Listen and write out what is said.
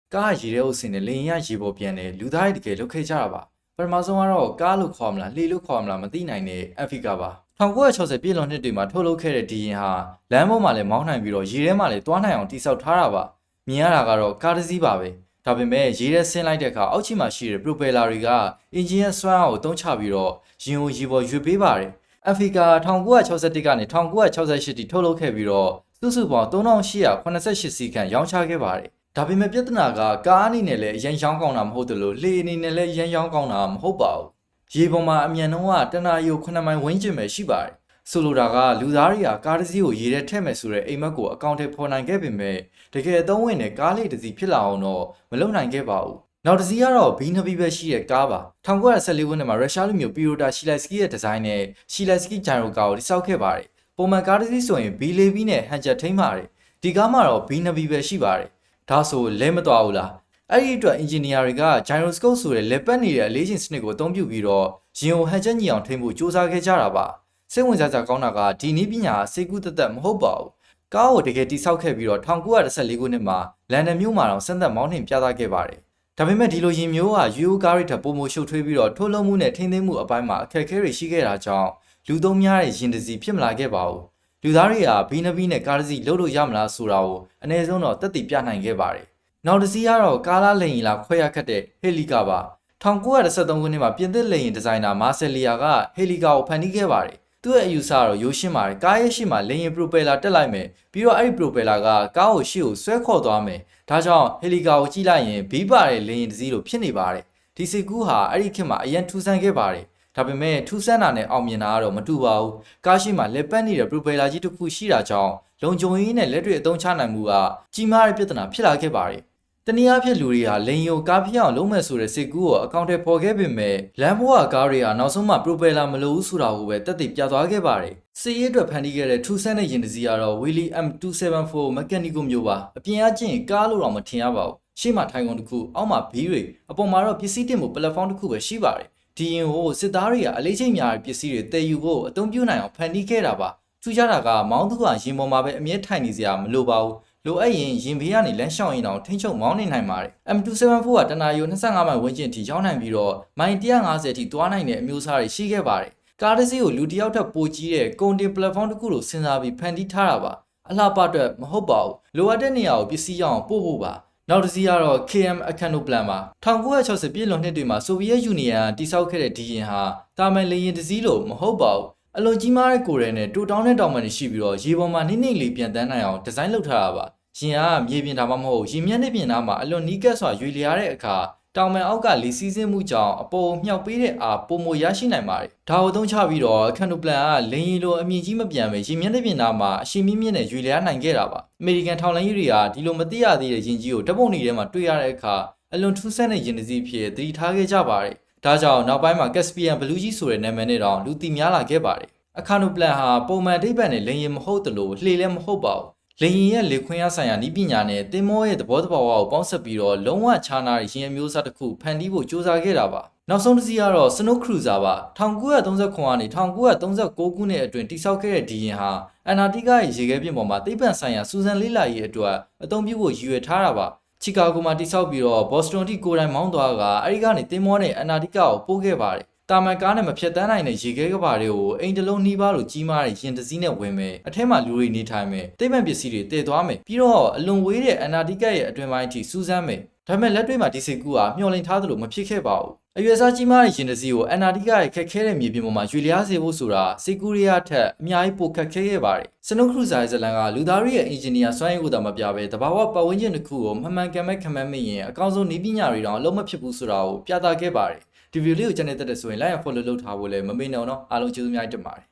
ကားရေထဲကိုဆင်းနေလေရင်ရရေပေါ်ပြန်တယ်လူသားတွေတကယ်လုတ်ခဲ့ကြတာပါပထမဆုံးကတော့ကားလို့ခေါ်မလားလှေလို့ခေါ်မလားမသိနိုင်တဲ့အဖရိကပါ1960ပြည်လွန်နှစ်တွေမှာထုတ်လုပ်ခဲ့တဲ့ဒီရင်ဟာလမ်းပေါ်မှာလည်းမောင်းနိုင်ပြီးတော့ရေထဲမှာလည်းတွားနိုင်အောင်တိစောက်ထားတာပါမြင်ရတာကတော့ကားတစ်စီးပါပဲဒါပေမဲ့ရေထဲဆင်းလိုက်တဲ့အခါအောက်ခြေမှာရှိတဲ့ပရိုပယ်လာတွေကအင်ဂျင်ရဲ့စွမ်းအားကိုတုံးချပြီးတော့ရင်ကိုရေပေါ်ရွေ့ပေးပါတယ်အဖရိက1961ကနေ1968တိထုတ်လုပ်ခဲ့ပြီးတော့စုစုပေါင်း3888စီးခန့်ရောင်းချခဲ့ပါတယ်ဒါပေမဲ့ပြဿနာကကားအနေနဲ့လည်းအရင်ရောင်းကောင်းတာမဟုတ်တယ်လို့လှေအနေနဲ့လည်းအရင်ရောင်းကောင်းတာမဟုတ်ပါဘူးရေပေါ်မှာအမြန်နှုန်းကတနာရီ9မိုင်ဝန်းကျင်ပဲရှိပါတယ်ဆိုလိုတာကလူသားတွေကကားတစ်စီးကိုရေထဲထည့်မယ်ဆိုတဲ့အိမ်မက်ကိုအကောင့်ထဲပေါ်နိုင်ခဲ့ပေမဲ့တကယ်အသုံးဝင်တဲ့ကားလေးတစ်စီးဖြစ်လာအောင်တော့မလုပ်နိုင်ခဲ့ပါဘူးနောက်တစ်စီးကတော့ဘီနဘီပဲရှိတဲ့ကားပါ1914ခုနှစ်မှာရုရှားလူမျိုးပီရိုတာရှီလိုက်စကီရဲ့ဒီဇိုင်းနဲ့ရှီလိုက်စကီဂျိုင်ရိုကာကိုတိစောက်ခဲ့ပါတယ်ပုံမှန်ကားတစ်စီးဆိုရင်ဘီလေးဘီနဲ့ဟန်ချက်ထိန်းပါတယ်ဒီကားမှာတော့ဘီနဘီပဲရှိပါတယ်ဒါဆိုလဲမသွားဘူးလားအဲ့ဒီအတွက်အင်ဂျင်နီယာတွေကဂျိုင်ရိုစကုပ်ဆိုတဲ့လက်ပတ်နေတဲ့အလေးချိန်စနစ်ကိုအသုံးပြုပြီးတော့ရင်ကိုဟန်ချက်ညီအောင်ထိန်းဖို့စူးစမ်းခဲ့ကြတာပါစိတ်ဝင်စားစရာကောင်းတာကဒီနည်းပညာစေကူးသက်မဟုတ်ပါဘူးကားကိုတကယ်တိစောက်ခဲ့ပြီးတော့1914ခုနှစ်မှာလန်ဒန်မြို့မှာတော့စမ်းသပ်မောင်းနှင်ပြသခဲ့ပါတယ်ဒါပေမဲ့ဒီလိုရင်မျိုးကယူကားရိထပ်ပုံမရှုပ်ထွေးပြီးတော့ထိုးလုံးမှုနဲ့ထိန်းသိမ်းမှုအပိုင်းမှာအခက်အခဲတွေရှိခဲ့တာကြောင့်လူသုံးများတဲ့ရင်တစီဖြစ်မလာခဲ့ပါဘူးလူသားတွေကဘီနဘီနဲ့ကားတစ်စီးလှုပ်လို့ရမလားဆိုတာကိုအနည်းဆုံးတော့သက်သေပြနိုင်ခဲ့ပါတယ်နောက်တစ်စီးကတော့ကာလာလိန်လာခွဲရခတ်တဲ့ဟေလီကာပါ1913ခုနှစ်မှာပြင်သစ်လိန်ဒီဇိုင်နာမာဆယ်လီယာကဟေလီကာကိုဖန်တီးခဲ့ပါတယ်သူ့ရဲ့အယူဆကတော့ရိုးရှင်းပါတယ်ကားရဲ့ရှေ့မှာလိန်ရင်ပရိုပယ်လာတက်လိုက်မယ်ပြီးတော့အဲ့ဒီပရိုပယ်လာကကားကိုရှေ့ကိုဆွဲခေါ်သွားမယ်ဒါကြောင့်ဟေလီကာကိုကြည့်လိုက်ရင်ဘီးပါတဲ့လိန်ရင်တစ်စီးလိုဖြစ်နေပါတယ်ဒီစီကူးဟာအဲ့ဒီခေတ်မှာအရင်ထူဆန်းခဲ့ပါတယ်ဒါပေမဲ့ထူဆန်းတာနဲ့အောင်မြင်တာကတော့မတူပါဘူးကားရှိမှာလက်ပတ်နေတဲ့ပရိုပယ်လာကြီးတစ်ခုရှိတာကြောင့်လုံခြုံရေးနဲ့လက်တွေအသုံးချနိုင်မှုကကြီးမားတဲ့ပြဿနာဖြစ်လာခဲ့ပါတယ်တနည်းအားဖြင့်လူတွေဟာလိန်ယိုကားဖြစ်အောင်လုံးမဲ့ဆိုတဲ့စိတ်ကူးကိုအကောင့်ထဲပေါ်ခဲ့ပေမဲ့လမ်းပေါ်ကကားတွေဟာနောက်ဆုံးမှပရိုပယ်လာမလို့ဘူးဆိုတာကိုပဲတက်တည်ပြသွားခဲ့ပါတယ်စစ်ရေးအတွက်ဖန်တီးခဲ့တဲ့ထူဆန်းတဲ့ယာဉ်တစ်စီးကတော့ Willy M274 Mechanical မျိုးပါအပြင်အချင်းကားလို့တော့မထင်ရပါဘူးရှေ့မှာထိုင်ကုန်တစ်ခုအောက်မှာဘီးတွေအပေါ်မှာတော့ပစ္စည်းတင်မှုပလက်ဖောင်းတစ်ခုပဲရှိပါတယ်ဒီရင်ကိုစစ်သားတွေကအလေးချိန်များတဲ့ပစ္စည်းတွေတည်ယူဖို့အသုံးပြုနိုင်အောင်ဖန်တီးခဲ့တာပါထူးခြားတာကမောင်းသူကရင်ပေါ်မှာပဲအမြဲထိုင်နေစရာမလိုပါဘူးလိုအပ်ရင်ရင်ဘေးကနေလမ်းလျှောက်ရင်တော့ထိန်းချုပ်မောင်းနေနိုင်ပါတယ် M274 ကတနာရီ25မိုင်ဝန်းကျင်ထိရောက်နိုင်ပြီးတော့မိုင်150ထိသွားနိုင်တဲ့အမျိုးအစားတွေရှိခဲ့ပါတယ်ကားတစ်စီးကိုလူတစ်ယောက်ထပ်ပိုကြီးတဲ့ကုန်တင်ပလက်ဖောင်းတစ်ခုလိုစဉ်းစားပြီးဖန်တီးထားတာပါအလှပအတွက်မဟုတ်ပါဘူးလိုအပ်တဲ့နေရာကိုပစ္စည်းရအောင်ပို့ဖို့ပါနောက်တစ်စီးကတော့ KM Akano Plan ပါ1960ပြည်လွန်နှစ်တွေမှာဆိုဗီယက်ယူနီယံတိစောက်ခဲ့တဲ့ဒီရင်ဟာတာမန်လေယာဉ်တစ်စီးလိုမဟုတ်ပါဘူးအလွန်ကြီးမားတဲ့ကိုယ်ရဲနဲ့တူတောင်းတဲ့တောင်ပန်တွေရှိပြီးတော့ရေပေါ်မှာနှိမ့်နှိမ့်လေးပြန်တန်းနိုင်အောင်ဒီဇိုင်းလုပ်ထားတာပါရင်ကမြေပြင်တာမှမဟုတ်ရင်မျက်နှာပြင်သားမှာအလွန်နီးကပ်စွာရွေလျားတဲ့အခါတောင်ပန်အောက်ကလေစီးဆင်းမှုကြောင့်အပေါ်မြှောက်ပေးတဲ့အားပုံမရရှိနိုင်ပါတယ်ဒါကိုသုံးချပြီးတော့ခန်နိုပလန်ကလင်းရီလိုအမြင့်ကြီးမပြန်ပဲရင်မျက်နှာပြင်သားမှာအရှိမြင့်မြင့်နဲ့ရွေလျားနိုင်ခဲ့တာပါအမေရိကန်ထောက်လှမ်းရေးတွေကဒီလိုမသိရသေးတဲ့ရင်ကြီးကိုဓာတ်ပုံတွေထဲမှာတွေ့ရတဲ့အခါအလွန်ထူးဆန်းတဲ့ရင်တစ်စီးဖြစ်သတိထားခဲ့ကြပါတယ်ဒါကြောင့်နောက်ပိုင်းမှာ Caspian Blue ကြီးဆိုတဲ့နာမည်နဲ့တောင်လူသိများလာခဲ့ပါတယ်အခါနိုပလန်ဟာပုံမှန်အဓိပ္ပာယ်နဲ့လင်းရီမဟုတ်တယ်လို့လှေလည်းမဟုတ်ပါဘူးလေရင်ရဲ့လေခွင်းရဆိုင်ရာဤပညာနဲ့တင်မောရဲ့သဘောတဘာဝကိုပေါင်းစပ်ပြီးတော့လုံးဝခြားနာတဲ့ရင်အမျိုးအစားတစ်ခုဖန်တီးဖို့ကြိုးစားခဲ့တာပါနောက်ဆုံးတစ်စီးကတော့ Snow Cruiser ပါ1939ကနေ1939ခုနှစ်အတွင်းတိစောက်ခဲ့တဲ့ဒီရင်ဟာအန်တာတိကရဲ့ရေခဲပြင်ပေါ်မှာသိပ္ပံဆိုင်ရာစူးစမ်းလေ့လာရေးအတွက်အသုံးပြုဖို့ရည်ရွယ်ထားတာပါချီကာဂိုမှာတိစောက်ပြီးတော့ဘော့စတွန်ထိကိုယ်တိုင်မောင်းသွားကအဲဒီကနေတင်မောနဲ့အန်တာတိကကိုပို့ခဲ့ပါတယ်တာမန်ကားနဲ့မဖြတ်တန်းနိုင်တဲ့ရေခဲကဘာတွေကိုအိမ်တလုံးနှီးပါလို့ကြီးမားတဲ့ရင်တစည်းနဲ့ဝင်မယ်အထက်မှာလူတွေနေထိုင်မယ်သိပ္ပံပစ္စည်းတွေတည်သွားမယ်ပြီးတော့အလွန်ဝေးတဲ့အန်တာတိကရဲ့အတွင်ပိုင်းအထိစူးစမ်းမယ်ဒါပေမဲ့လက်တွေ့မှာဒီစိတ်ကူးကမျှော်လင့်ထားသလိုမဖြစ်ခဲ့ပါဘူးအရွယ်စားကြီးမားတဲ့ရင်တစည်းကိုအန်တာတိကရဲ့ခက်ခဲတဲ့မြေပြင်ပေါ်မှာရွေလျားစေဖို့ဆိုတာစိတ်ကူးရရထက်အများကြီးပိုခက်ခဲခဲ့ပါတယ်စနိုးခရူဇာရဲ့ဇလန်ကလူသားတွေရဲ့အင်ဂျင်နီယာစွမ်းရည်ကိုသာမပြဘဲတဘာဝပတ်ဝန်းကျင်တစ်ခုကိုမှန်မှန်ကန်မဲ့ခံမှန်းမိရင်အကောင်းဆုံးနည်းပညာတွေတောင်အလုံးမဖြစ်ဘူးဆိုတာကိုပြသခဲ့ပါတယ်ဒီဗီဒီယိုလေးကိုကြည့်နေတဲ့ဆိုရင် like and follow လုပ်ထားဖို့လည်းမမေ့နဲ့တော့အားလုံးကျေးဇူးများတင်ပါတယ်